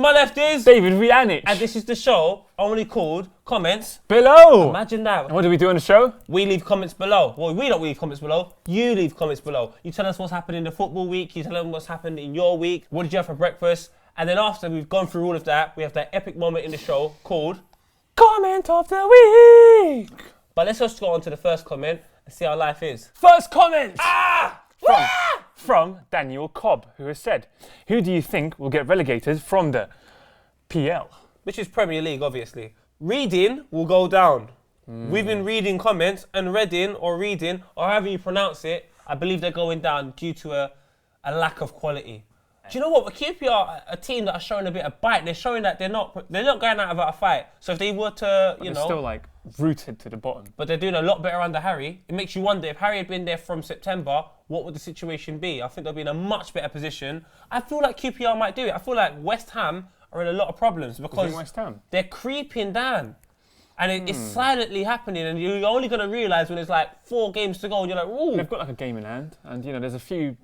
my left is David Vianic. and this is the show only called Comments Below. Imagine that. And what do we do on the show? We leave comments below. Well, we don't leave comments below. You leave comments below. You tell us what's happened in the football week. You tell them what's happened in your week. What did you have for breakfast? And then after we've gone through all of that, we have that epic moment in the show called Comment of the week. But let's just go on to the first comment and see how life is. First comment. From Daniel Cobb, who has said, who do you think will get relegated from the PL? Which is Premier League, obviously. Reading will go down. We've been reading comments and reading, or however you pronounce it, I believe they're going down due to a lack of quality. Do you know what? QPR are a team that are showing a bit of bite. They're showing that they're not going out without a fight. So if they were to, They're still like rooted to the bottom. But they're doing a lot better under Harry. It makes you wonder if Harry had been there from September, what would the situation be? I think they'll be in a much better position. I feel like QPR might do it. I feel like West Ham are in a lot of problems because West Ham? They're creeping down. And it's silently happening, and you're only going to realise when there's like 4 games to go, and you're like, ooh. They've got like a game in hand, and there's a few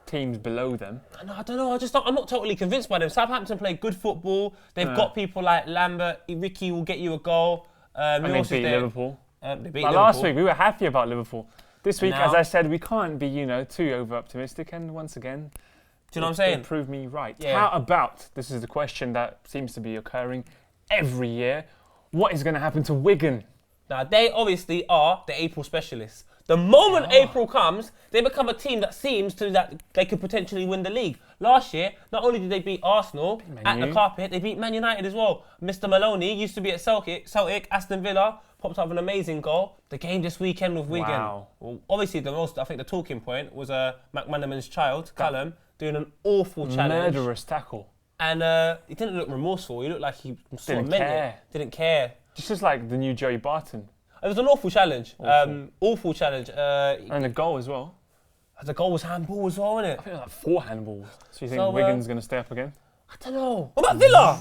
teams below them. I don't know. I'm not totally convinced by them. Southampton play good football. They've got people like Lambert. Ricky will get you a goal. And they beat Liverpool. Last week we were happy about Liverpool. This week, as I said, we can't be too over optimistic. And once again, do you know what I'm saying? Prove me right. Yeah. How about, this is the question that seems to be occurring every year, what is going to happen to Wigan? Now, they obviously are the April specialists. The moment April comes, they become a team that seems that they could potentially win the league. Last year, not only did they beat Arsenal at the carpet, they beat Man United as well. Mr. Maloney used to be at Celtic, Aston Villa, popped up an amazing goal. The game this weekend with Wigan. Wow. Well, obviously, the talking point was McManaman's child, Callum, doing an awful challenge. Murderous tackle. And he didn't look remorseful. He looked like he sort of meant it. Didn't care. This is like the new Joey Barton. It was an awful challenge. Awful challenge. And a goal as well. The goal was handball as well, wasn't it? I think it was like 4 handballs. So you think Wigan's going to stay up again? I don't know. What about Villa?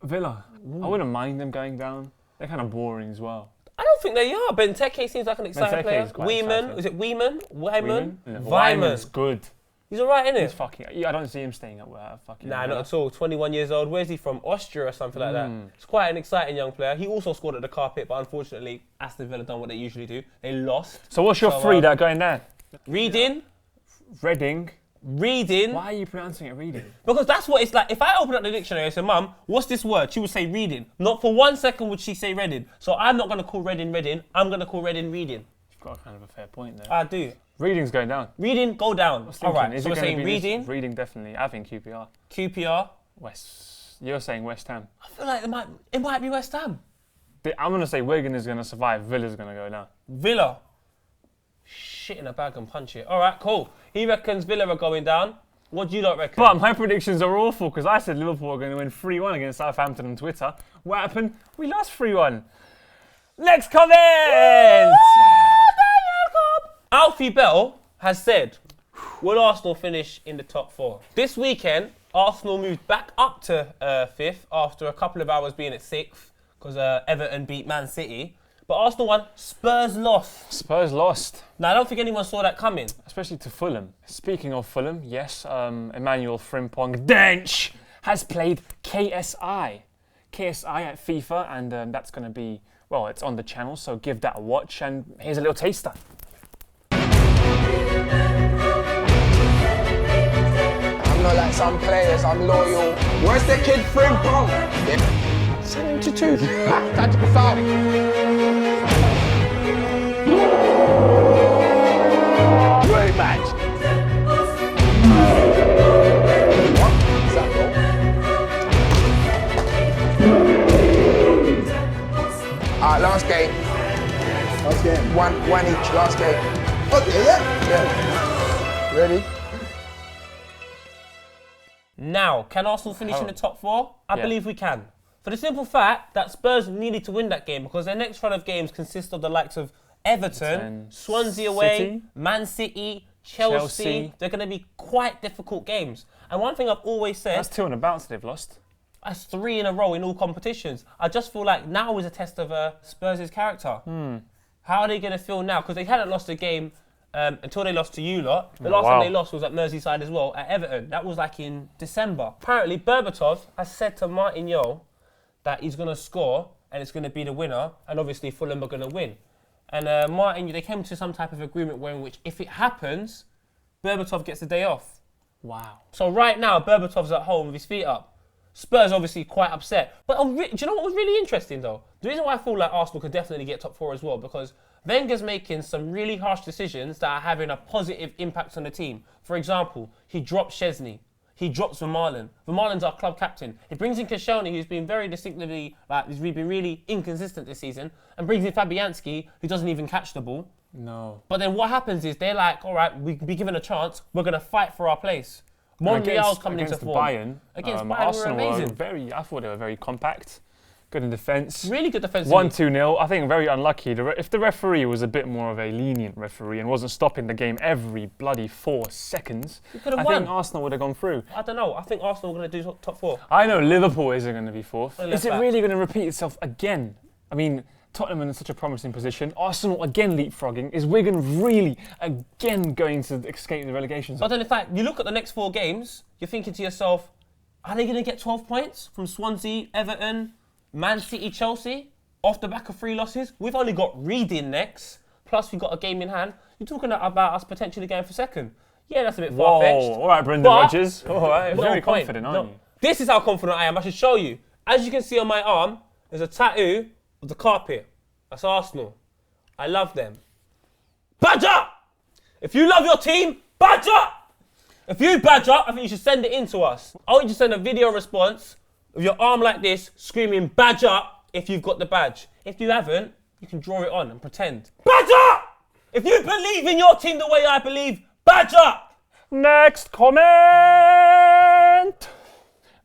Villa. I wouldn't mind them going down. They're kind of boring as well. I don't think they are. Benteke seems like an exciting player. Weeman. Is it Weeman? Wyman? Wyman's good. He's alright, isn't he? I don't see him staying up with fucking... Nah, not at all. 21 years old. Where's he from? Austria or something like that. He's quite an exciting young player. He also scored at the carpet, but unfortunately, Aston Villa done what they usually do. They lost. So what's your 3 that are going down? Reading. Reading. Reading. Why are you pronouncing it reading? Because that's what it's like. If I open up the dictionary and say, Mum, what's this word? She would say reading. Not for 1 second would she say reading. So I'm not going to call reading reading. I'm going to call reading reading. You've got kind of a fair point there. I do. Reading's going down. Reading, go down. All right, so we're saying reading. Reading, definitely. I think QPR. QPR. You're saying West Ham. I feel like it might be West Ham. I'm going to say Wigan is going to survive. Villa's going to go down. Villa. Shit in a bag and punch it. All right, cool. He reckons Villa are going down. What do you lot reckon? But my predictions are awful because I said Liverpool are going to win 3-1 against Southampton on Twitter. What happened? We lost 3-1. Next comment! Alfie Bell has said, will Arsenal finish in the top 4? This weekend, Arsenal moved back up to 5th after a couple of hours being at 6th because Everton beat Man City. But Arsenal won, Spurs lost. Spurs lost. Now, I don't think anyone saw that coming. Especially to Fulham. Speaking of Fulham, yes, Emmanuel Frimpong Dench has played KSI. KSI at FIFA, and that's going to be, well, it's on the channel, so give that a watch, and here's a little taster. I'm not like some players, I'm loyal. Where's the kid Frimpong? Send him to 2. Tactical foul. Great match. What? Is that goal? Alright, last game. Last game. One each, last game. Okay, yeah. Ready? Now, can Arsenal finish in the top 4? I believe we can. For the simple fact that Spurs needed to win that game because their next run of games consist of the likes of Everton, Swansea away, City. Man City, Chelsea. They're going to be quite difficult games. And one thing I've always said... That's 2 on the bounce they've lost. That's 3 in a row in all competitions. I just feel like now is a test of Spurs' character. How are they going to feel now? Because they hadn't lost a game until they lost to you lot. The last time they lost was at Merseyside as well, at Everton. That was like in December. Apparently, Berbatov has said to Martin Yeo that he's going to score and it's going to be the winner, and obviously Fulham are going to win. And Martin, they came to some type of agreement in which if it happens, Berbatov gets the day off. Wow. So right now, Berbatov's at home with his feet up. Spurs obviously quite upset. But do you know what was really interesting though? The reason why I feel like Arsenal could definitely get top 4 as well, because Wenger's making some really harsh decisions that are having a positive impact on the team. For example, he drops Szczesny. He drops Vermaelen. Vermaelen's our club captain. He brings in Koscielny, who's been very distinctively, he's been really inconsistent this season, and brings in Fabianski, who doesn't even catch the ball. No. But then what happens is they're like, all right, we can be given a chance. We're going to fight for our place. Monreal's coming into form. Bayern, Against Bayern, Arsenal were amazing. I thought they were very compact, good in defence. Really good defence. 1-2-0. I think very unlucky. If the referee was a bit more of a lenient referee and wasn't stopping the game every bloody 4 seconds, I think Arsenal would have gone through. I don't know. I think Arsenal are going to do top 4. I know Liverpool isn't going to be 4th. Is it back. really going to repeat itself again? I mean, Tottenham in such a promising position. Arsenal again leapfrogging. Is Wigan really again going to escape the relegation zone? But then in fact, you look at the next 4 games, you're thinking to yourself, are they going to get 12 points from Swansea, Everton, Man City, Chelsea, off the back of 3 losses? We've only got Reading next, plus we've got a game in hand. You're talking about us potentially going for 2nd. Yeah, that's a bit far-fetched. All right, Brendan Rodgers. All right, very confident, aren't you? This is how confident I am. I should show you. As you can see on my arm, there's a tattoo of the carpet. That's Arsenal. I love them. Badge up! If you love your team, badge up! If you badge up, I think you should send it in to us. I want you to send a video response with your arm like this, screaming badge up if you've got the badge. If you haven't, you can draw it on and pretend. Badge up! If you believe in your team the way I believe, badge up! Next comment!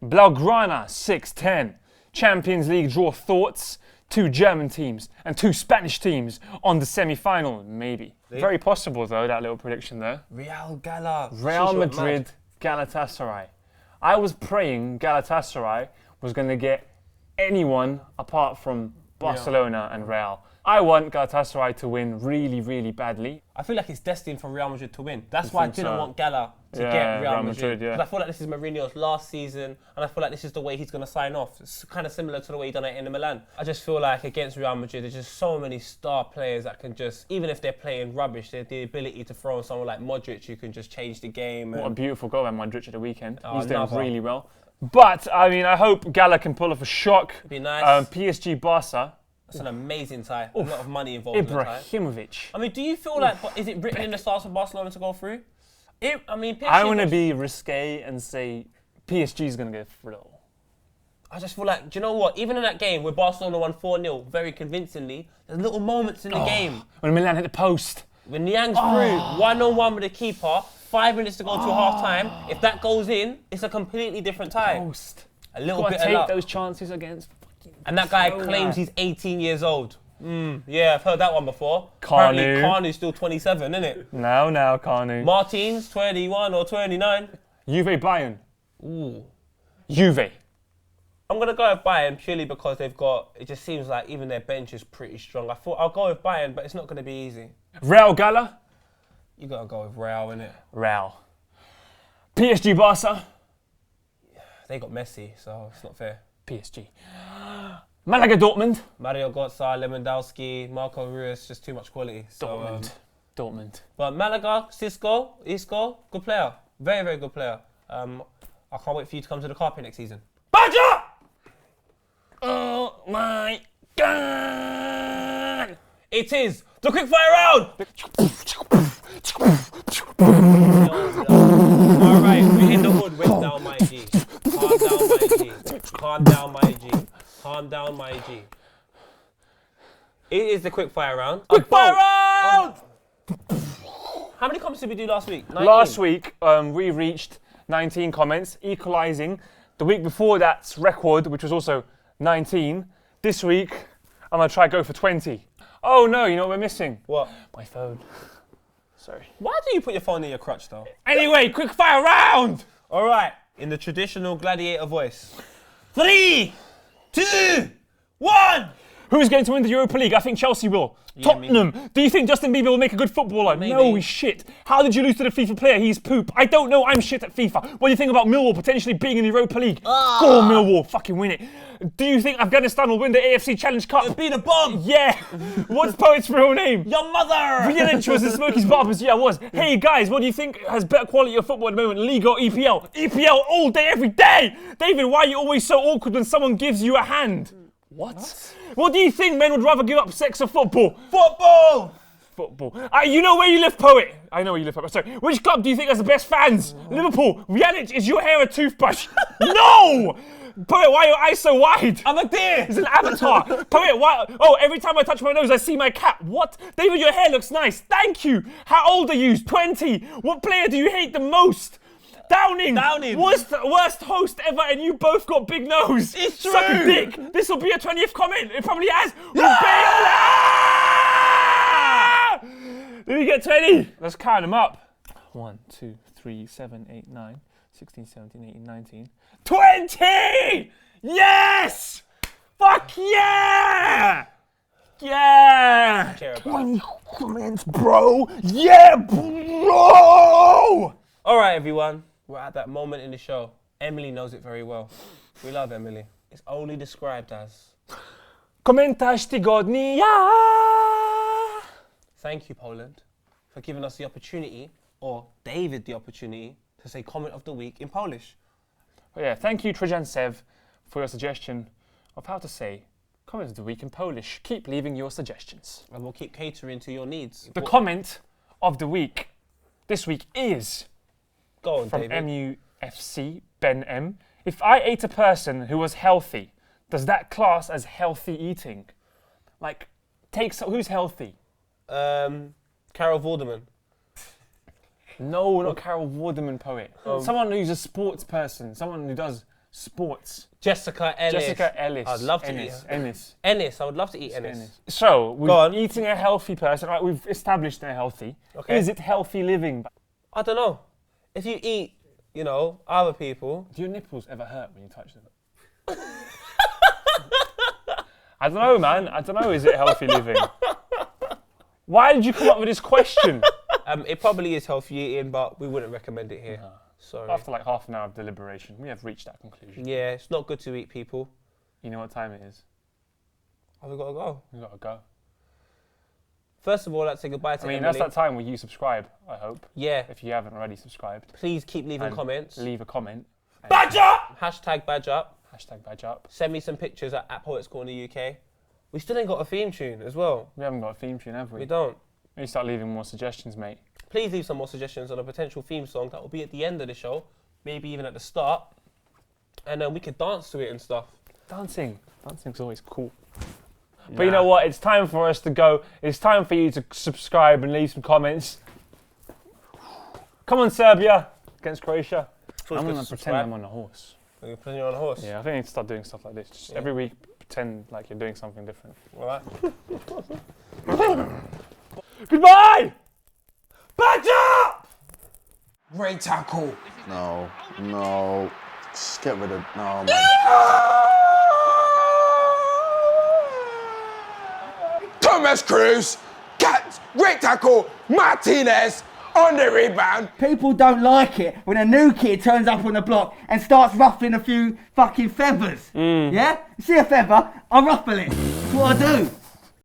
Blaugrana 6-10. Champions League draw thoughts. 2 German teams and 2 Spanish teams on the semi-final, maybe. Very possible though, that little prediction there. Real Madrid, Galatasaray. I was praying Galatasaray was going to get anyone apart from Barcelona and Real. I want Galatasaray to win really, really badly. I feel like it's destined for Real Madrid to win. That's why I didn't want Gala to get Real Madrid. Because I feel like this is Mourinho's last season, and I feel like this is the way he's going to sign off. It's kind of similar to the way he done it in Milan. I just feel like against Real Madrid, there's just so many star players that can just, even if they're playing rubbish, they have the ability to throw on someone like Modric who can just change the game. What a beautiful goal by Modric at the weekend. He's doing really well. But, I mean, I hope Gala can pull off a shock. It'd be nice. PSG Barca. It's an amazing tie. A lot of money involved in the tie. Ibrahimovic. I mean, do you feel like, is it written in the stars for Barcelona to go through? PSG I want to be risque and say PSG's going to go through. I just feel like, do you know what? Even in that game where Barcelona won 4-0 very convincingly, there's little moments in the game. When Milan hit the post. When Niang's through, 1-on-1 with the keeper, 5 minutes to go to half-time. If that goes in, it's a completely different tie. Post. A little bit of take luck. those chances against. And that guy claims he's 18 years old. Yeah, I've heard that one before. Kanu. Apparently, Kanu's still 27, isn't it? No, Kanu. Martins, 21 or 29. Juve Bayern. Ooh. Juve. I'm going to go with Bayern purely because it just seems like even their bench is pretty strong. I thought I'll go with Bayern, but it's not going to be easy. Real Gala. You got to go with Real, innit? Real. PSG Barca. They got Messi, so it's not fair. PSG. Malaga Dortmund. Mario Götze, Lewandowski, Marco Reus, just too much quality. So, Dortmund. But Malaga, Isco, good player. Very, very good player. I can't wait for you to come to the carpet next season. Badger! Oh my God! It is the quickfire round! Alright, we're in the hood. Wait down, my G. Calm down, my G. Calm down, my G. Calm down, my G. It is the quickfire round. Quickfire round! How many comments did we do last week? 19? Last week, we reached 19 comments, equalising the week before that's record, which was also 19. This week, I'm going to try go for 20. Oh no, you know what we're missing? What? My phone. Sorry. Why do you put your phone in your crutch, though? Anyway, quick fire round! All right, in the traditional Gladiator voice. 3, 2, 1. Who's going to win the Europa League? I think Chelsea will. Tottenham. Do you think Justin Bieber will make a good footballer? Maybe. No, he's shit. How did you lose to the FIFA player? He's poop. I don't know. I'm shit at FIFA. What do you think about Millwall potentially being in the Europa League? Go on, Millwall. Fucking win it. Do you think Afghanistan will win the AFC Challenge Cup? It'll be the bomb. Yeah. What's Poet's real name? Your mother. Village was in Smokey's Barbers. Yeah, I was. Hey guys, what do you think has better quality of football at the moment, League or EPL? EPL all day, every day. David, why are you always so awkward when someone gives you a hand? What? What do you think men would rather give up, sex or football? Football. Football. You know where you live, Poet. I know where you live, Poet. Sorry. Which club do you think has the best fans? Liverpool. Reality, is your hair a toothbrush? No! Poet, why are your eyes so wide? I'm a deer. It's an avatar. Poet, why? Oh, every time I touch my nose, I see my cat. What? David, your hair looks nice. Thank you. How old are you? 20. What player do you hate the most? Downing. Worst host ever, and you both got big nose. It's true. Suck a dick. This will be a 20th comment. It probably has. Did we get 20? Let's count them up. 1, 2, 3, 7, 8, 9, 16, 17, 18, 19. 20! Yes! Fuck yeah! Yeah! 20 comments, bro. Yeah, bro! All right, everyone. We're at that moment in the show. Emily knows it very well. We love Emily. It's only described as... Komentarz tygodnia! Thank you, Poland, for giving us the opportunity, or David the opportunity, to say comment of the week in Polish. Oh yeah, thank you, Trajan Sev, for your suggestion of how to say comment of the week in Polish. Keep leaving your suggestions. And we'll keep catering to your needs. The comment of the week this week is... Go on, from David. MUFC, Ben M. If I ate a person who was healthy, does that class as healthy eating? Like, who's healthy? Carol Vorderman. No, not Carol Vorderman, Poet. Someone who's a sports person, someone who does sports. Jessica Ellis. I'd love to eat her. Ennis. I would love to eat Ennis. So, we're eating a healthy person. Right, we've established they're healthy. Okay. Is it healthy living? I don't know. If you eat, other people... Do your nipples ever hurt when you touch them? I don't know, man. I don't know, is it healthy living? Why did you come up with this question? It probably is healthy eating, but we wouldn't recommend it here. No. Sorry. After like half an hour of deliberation, we have reached that conclusion. Yeah, it's not good to eat people. You know what time it is? Oh, we gotta go. We gotta go. First of all, let's say goodbye to Emily. That's that time where you subscribe, I hope. Yeah. If you haven't already subscribed. Please keep leaving comments. Leave a comment. Badge up! Hashtag badge up. Hashtag badge up. Send me some pictures at Poets Corner UK. We still ain't got a theme tune as well. We haven't got a theme tune, have we? We don't. We need to start leaving more suggestions, mate. Please leave some more suggestions on a potential theme song that will be at the end of the show, maybe even at the start, and then we could dance to it and stuff. Dancing's always cool. But you know what? It's time for us to go. It's time for you to subscribe and leave some comments. Come on, Serbia against Croatia. I'm gonna pretend I'm on a horse. Are you pretending you're on a horse? Yeah, I think I need to start doing stuff like this. Just every week, pretend like you're doing something different. All right. Goodbye! Badge up! Great tackle. No. Just get rid of... No, man. Thomas Cruz. Catch. Great tackle. Martinez. On the rebound. People don't like it when a new kid turns up on the block and starts ruffling a few fucking feathers. Yeah? You see a feather, I ruffle it. That's what I do.